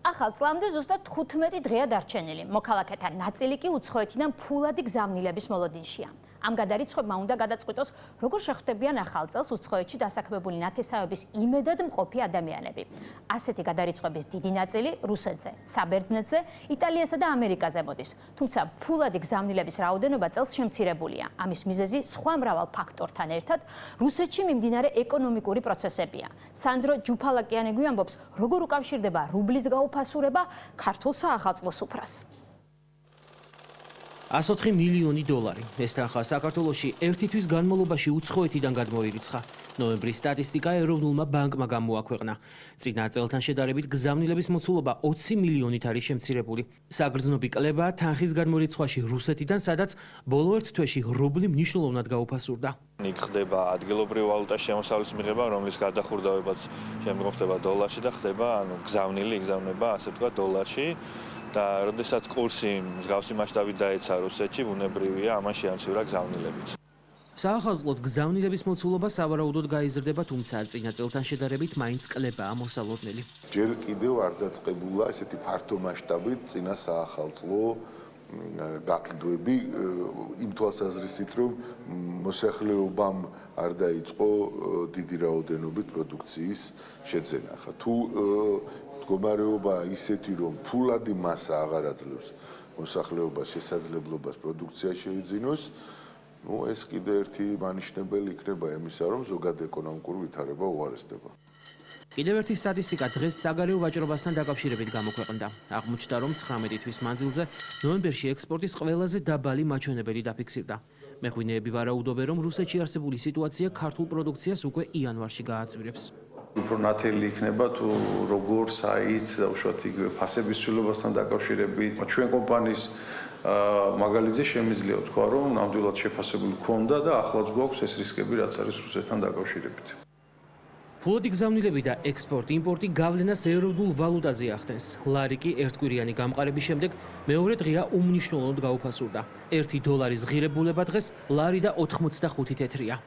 ახალ წლამდე ზუსტად 15 დღეა დარჩენილი. მოქალაქეთა ნაწილი კი უცხოეთიდან ფულადი გზავნილების მოლოდინშია. ამ გადარიცხვებმა უნდა გადაწყვიტოს, როგორ შეხვდებიან ახალ წელს უცხოეთში დასაქმებული ნათესავების იმედად მყოფი ადამიანები. ასეთი გადარიცხვების დიდი ნაწილი რუსეთზე, საბერძნეთზე, იტალიასა და ამერიკაზე მოდის. თუმცა ფულადი გზავნილების რაოდენობა წელს შემცირებულია. ამის მიზეზი სხვა მრავალ ფაქტორთან ერთად რუსეთში მიმდინარე ეკონომიკური პროცესებია. სანდრო ჯუფალაკიანი გვიამბობს, როგორ უკავშირდება რუბლის გაუფასურება ქართულ საახალწლო სუფრას. 104 მილიონი დოლარი. ეს თანხა საქართველოში ერთი თვის განმავლობაში უცხოეთიდან გადმოირიცხა. ნოემბრის სტატისტიკა ეროვნულმა ბანკმა გამოაქვეყნა. წინა წელთან შედარებით გზავნილების მოცულობა 20 მილიონით არის შემცირებული. საგრძნობი კლება თანხის გადმორიცხვაში რუსეთიდან, სადაც ბოლო ერთ თვეში რუბლი მნიშვნელოვნად გაუფასურდა. იქ ხდება ადგილობრივი ვალუტას შემოსავლის მიღება, რომლის გადახურდავებაც შემოხდება დოლარში და ხდება გზავნება, ასე ვთქვათ, დოლარში. და როდესაც კურსი მსგავსი მასშტაბით დაეცა რუსეთში, ბუნებრივია ამან შეამცირა გზავნილებიც. საახალწლოდ გზავნილების მოცულობა სავარაუდოდ გაიზრდება, თუმცა წინა წელთან შედარებით მაინც კლებაა მოსალოდნელი. ჯერ კიდევ არ დაწყებულა ესეთი ფართო მასშტაბით წინა საახალწლო გაკლდვები იმ თვალსაზრისით, რომ მოსახლეობამ არ დაიწყო დიდი რაოდენობით პროდუქციის შეძენა. თუ მდგომარეობა ისეთი, რომ ფულადი მასა აღარ აძლევს მოსახლეობას შესაძლებლობას პროდუქცია შეიძინოს, ეს კიდე ერთი მანიშნებელი იქნება იმისა, რომ ზოგადად ეკონომიკური ვითარება უარესდება. კიდევ ერთი სტატისტიკა დღეს საგარეო ვაჭრობასთან დაკავშირებით გამოქვეყნდა. აღმოჩნდა, რომ 19 თვის მანძილზე ნოემბერში ექსპორტის ყველაზე დაბალი მაჩვენებელი დაფიქსირდა. მეღვინეები ვარაუდობენ, რომ რუსეთში არსებული სიტუაცია ქართულ პროდუქციას უკვე იანვარში გააძვირებს. უფრო ნათელი იქნება თუ როგორ საით და უშუალოდ იგივე ფასების ცვლილებასთან დაკავშირებით. ჩვენ კომპანიის მაგალითზე შემიძლია თქვა, რომ ნამდვილად შეფასებული ქონდა და ახლაც გვაქვს ეს რისკები, რაც არის რუსეთთან დაკავშირებით. ფულადი გზავნილები და ექსპორტ-იმპორტი გავლენას ეროვნულ ვალუტაზე ახდენს. ლარი კი ერთკვირიანი გამყარების შემდეგ მეორე დღეა უმნიშვნელოდ გაუფასურდა. 1 დოლარის ღირებულება დღეს ლარი და 85 თეთრია.